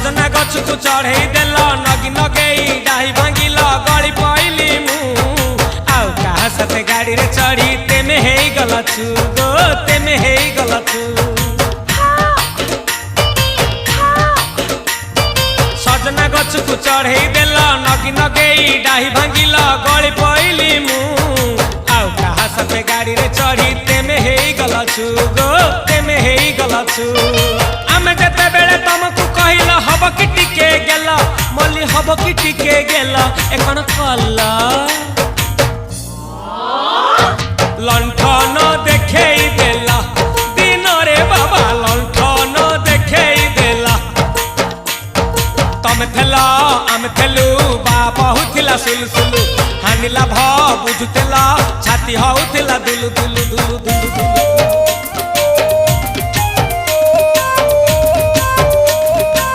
सजना गछ को चढ़े देल नगी नगेई डाही भांगिल गली पइली मु आउ कहा साथे गाड़ी रे चढ़ी तेमे हेई गला छु गो तेमे हेई गला छु सजना गछ को चढ़े देल नगी नगेई डाही भांगिल गली पइली मु आउ कहा साथे गाड़ी रे चढ़ी तेमे हेई गला छु गो तेमे हेई गला छु आमे जते बेले तुमको कहिल हब कि टिके गेल मल्ली हब कि टिके गेल एकन कला लंठन देखेई देला दिन रे बाबा लंठन देखेई देला तमे थेला आमे थेलु बाबा हुथिला सुलु सुलु हानिला भ बुझुतेला छाती हउथिला दुलु दुलु दुलु